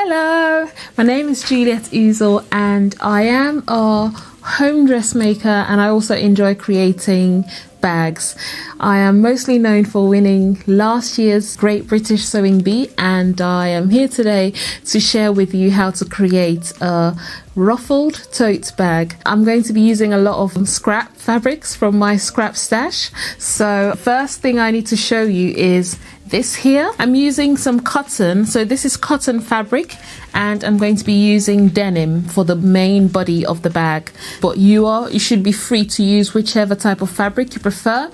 Hello, my name is Juliet Uzor and I am a home dressmaker and I also enjoy creating bags. I am mostly known for winning last year's Great British Sewing Bee, and I am here today to share with you how to create a ruffled tote bag. I'm going to be using a lot of scrap fabrics from my scrap stash. So first thing I need to show you is this here. I'm using some cotton, so this is cotton fabric, and I'm going to be using denim for the main body of the bag. But you should be free to use whichever type of fabric you prefer,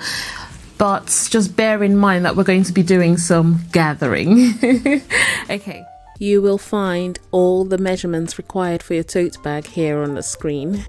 but just bear in mind that we're going to be doing some gathering. Okay. You will find all the measurements required for your tote bag here on the screen.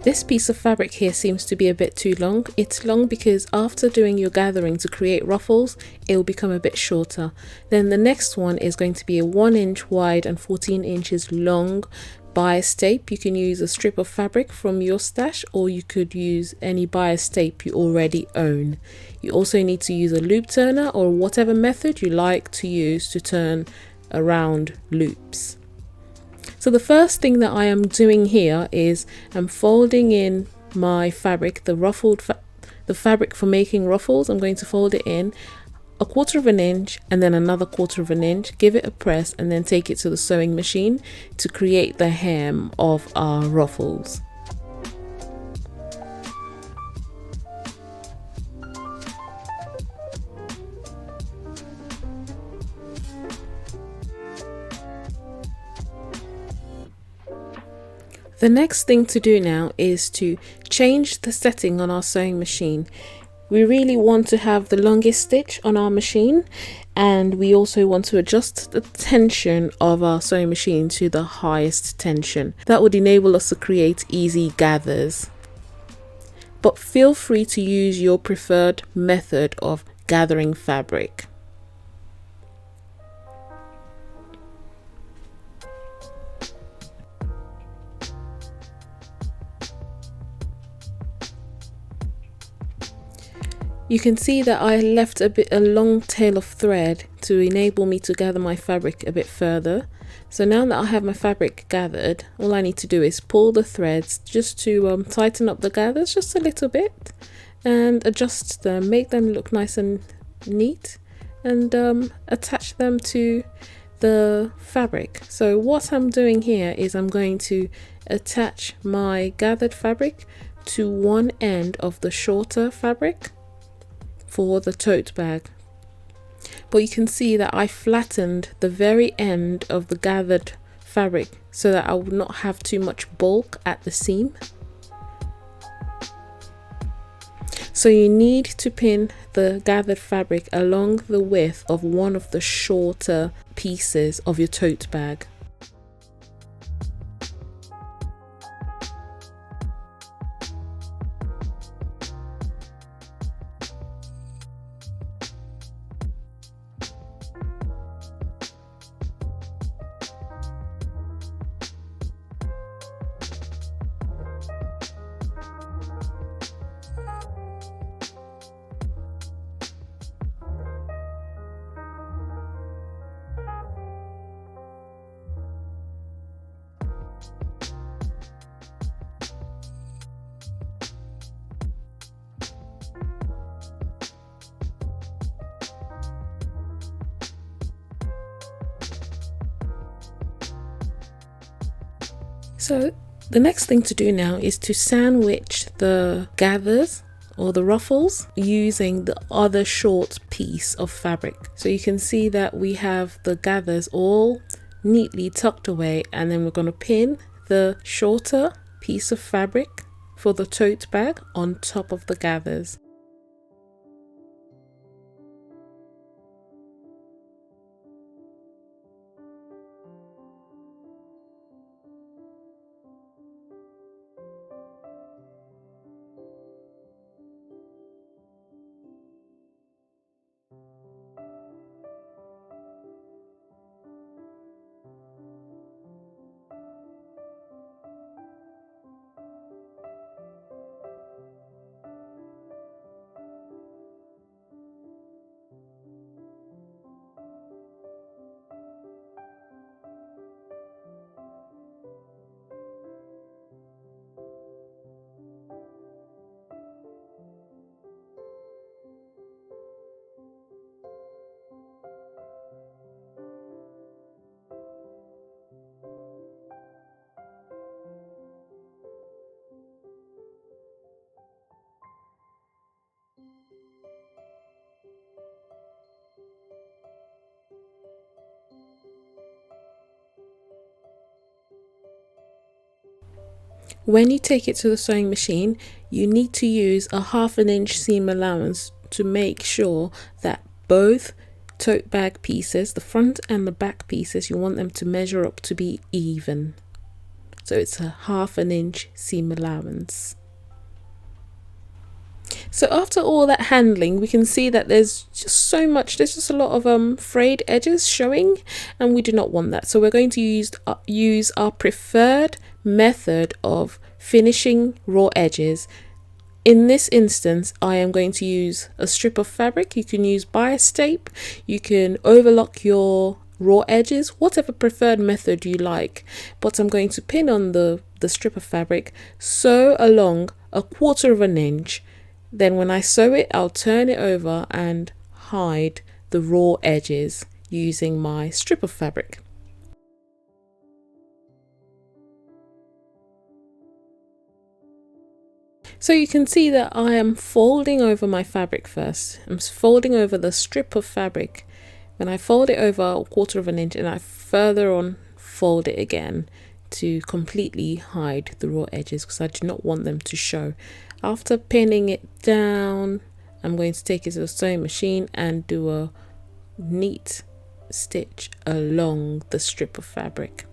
This piece of fabric here seems to be a bit too long. It's long because after doing your gathering to create ruffles, it will become a bit shorter. Then the next one is going to be a 1 inch wide and 14 inches long bias tape. You can use a strip of fabric from your stash, or you could use any bias tape you already own. You also need to use a loop turner or whatever method you like to use to turn around loops. So the first thing that I am doing here is I'm folding in my fabric, the fabric for making ruffles. I'm going to fold it in 1/4 inch and then another 1/4 inch, give it a press and then take it to the sewing machine to create the hem of our ruffles. The next thing to do now is to change the setting on our sewing machine. We really want to have the longest stitch on our machine, and we also want to adjust the tension of our sewing machine to the highest tension. That would enable us to create easy gathers. But feel free to use your preferred method of gathering fabric. You can see that I left a long tail of thread to enable me to gather my fabric a bit further. So now that I have my fabric gathered, all I need to do is pull the threads just to tighten up the gathers just a little bit and adjust them, make them look nice and neat, and attach them to the fabric. So what I'm doing here is I'm going to attach my gathered fabric to one end of the shorter fabric for the tote bag. But you can see that I flattened the very end of the gathered fabric so that I would not have too much bulk at the seam. So you need to pin the gathered fabric along the width of one of the shorter pieces of your tote bag. So the next thing to do now is to sandwich the gathers or the ruffles using the other short piece of fabric. So you can see that we have the gathers all neatly tucked away, and then we're going to pin the shorter piece of fabric for the tote bag on top of the gathers. When you take it to the sewing machine, you need to use a 1/2 inch seam allowance to make sure that both tote bag pieces, the front and the back pieces, you want them to measure up to be even. So it's a 1/2 inch seam allowance. So after all that handling, we can see that there's just a lot of frayed edges showing, and we do not want that. So we're going to use our preferred method of finishing raw edges. In this instance, I am going to use a strip of fabric. You can use bias tape, you can overlock your raw edges, whatever preferred method you like. But I'm going to pin on the strip of fabric, sew along 1/4 inch. Then when I sew it, I'll turn it over and hide the raw edges using my strip of fabric. So you can see that I am folding over my fabric first. I'm folding over the strip of fabric. When I fold it over 1/4 inch, and I further on fold it again to completely hide the raw edges, because I do not want them to show. After pinning it down, I'm going to take it to the sewing machine and do a neat stitch along the strip of fabric.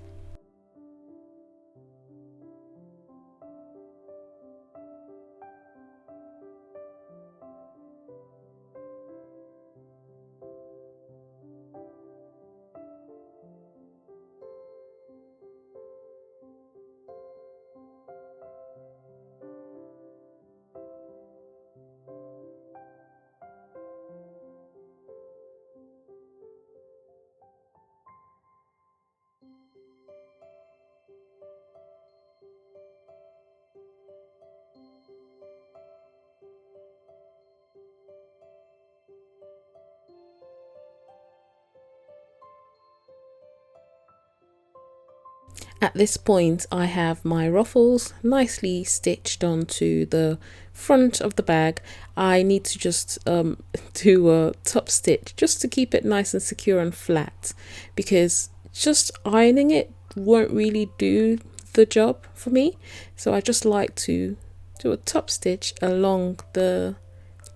At this point, I have my ruffles nicely stitched onto the front of the bag. I need to just do a top stitch just to keep it nice and secure and flat, because just ironing it won't really do the job for me. So I just like to do a top stitch along the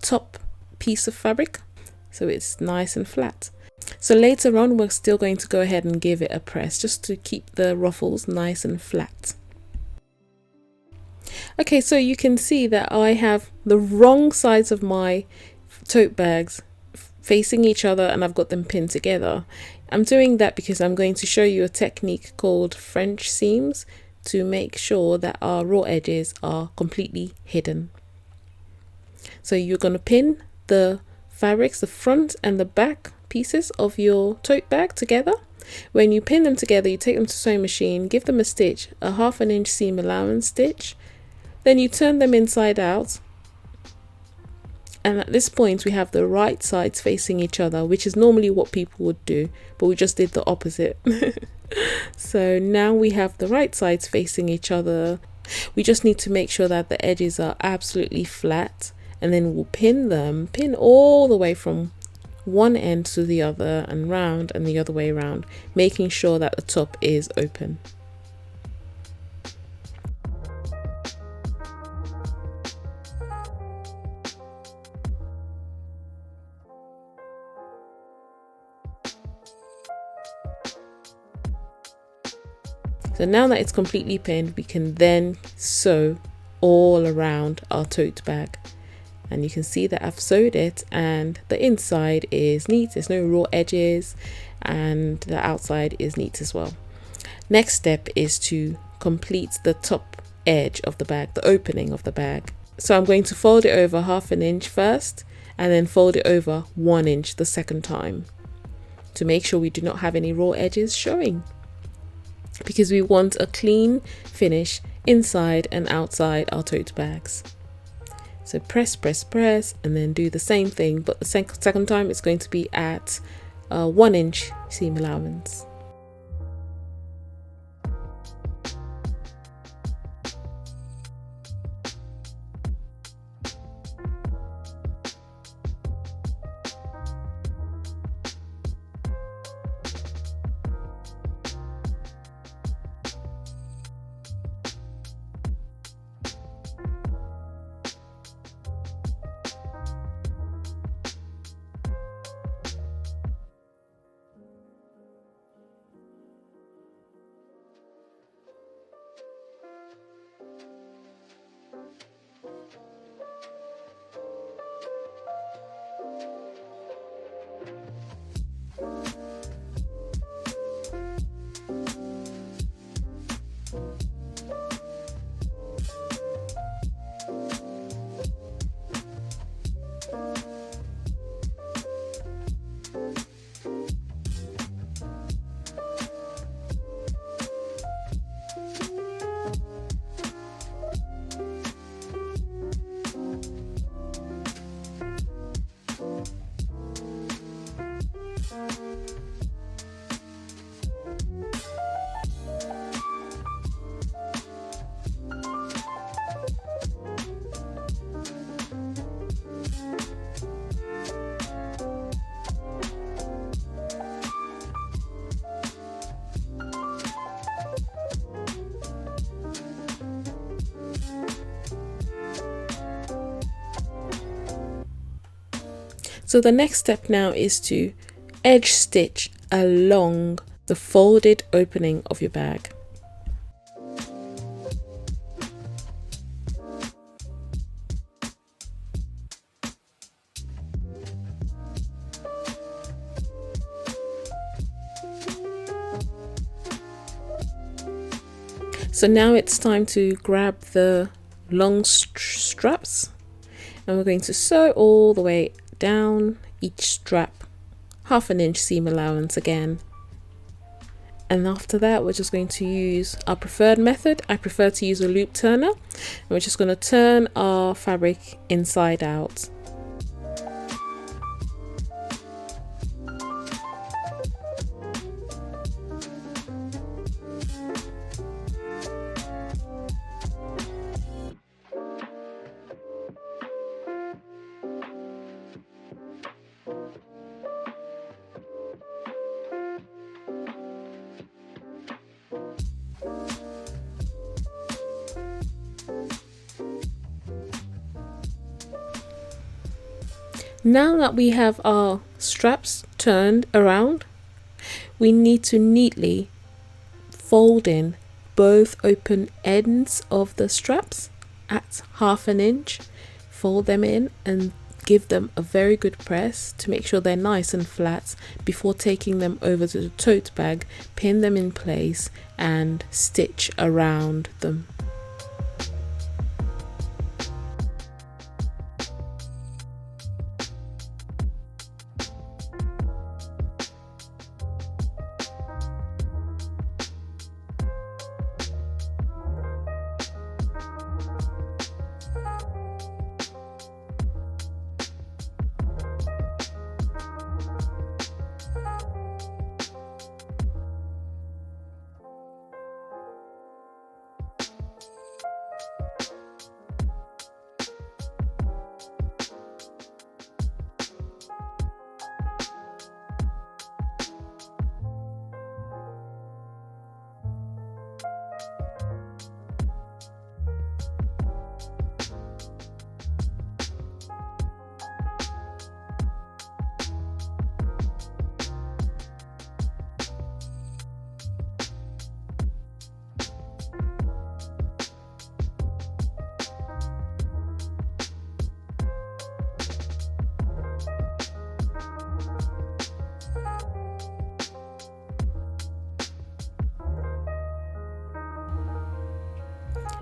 top piece of fabric so it's nice and flat. So later on, we're still going to go ahead and give it a press just to keep the ruffles nice and flat. Okay, so you can see that I have the wrong sides of my tote bags facing each other, and I've got them pinned together. I'm doing that because I'm going to show you a technique called French seams to make sure that our raw edges are completely hidden. So you're going to pin the fabrics, the front and the back pieces of your tote bag together. When you pin them together, you take them to sewing machine, give them a stitch, a 1/2 inch seam allowance stitch, then you turn them inside out, and at this point we have the right sides facing each other, which is normally what people would do, but we just did the opposite. So now we have the right sides facing each other. We just need to make sure that the edges are absolutely flat, and then we'll pin all the way from one end to the other and round and the other way around, making sure that the top is open. So now that it's completely pinned, we can then sew all around our tote bag. And you can see that I've sewed it, and the inside is neat, there's no raw edges, and the outside is neat as well. Next step is to complete the top edge of the bag, the opening of the bag. So I'm going to fold it over 1/2 inch first, and then fold it over 1 inch the second time, to make sure we do not have any raw edges showing, because we want a clean finish inside and outside our tote bags. So press, press, press, and then do the same thing, but the second time it's going to be at 1 inch seam allowance. So the next step now is to edge stitch along the folded opening of your bag. So now it's time to grab the long straps, and we're going to sew all the way down each strap, 1/2 inch seam allowance again. And after that, we're just going to use our preferred method. I prefer to use a loop turner, and we're just going to turn our fabric inside out. Now that we have our straps turned around, we need to neatly fold in both open ends of the straps at 1/2 inch. Fold them in and give them a very good press to make sure they're nice and flat before taking them over to the tote bag. Pin them in place and stitch around them.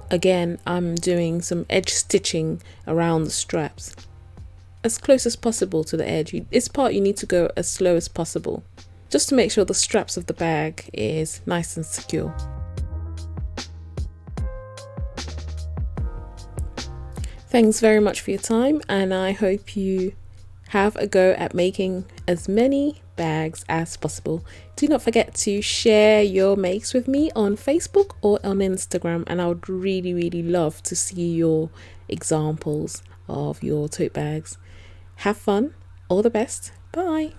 Again, I'm doing some edge stitching around the straps as close as possible to the edge. This part you need to go as slow as possible, just to make sure the straps of the bag is nice and secure. Thanks very much for your time, and I hope you have a go at making as many bags as possible. Do not forget to share your makes with me on Facebook or on Instagram, and I would really love to see your examples of your tote bags. Have fun, all the best, bye.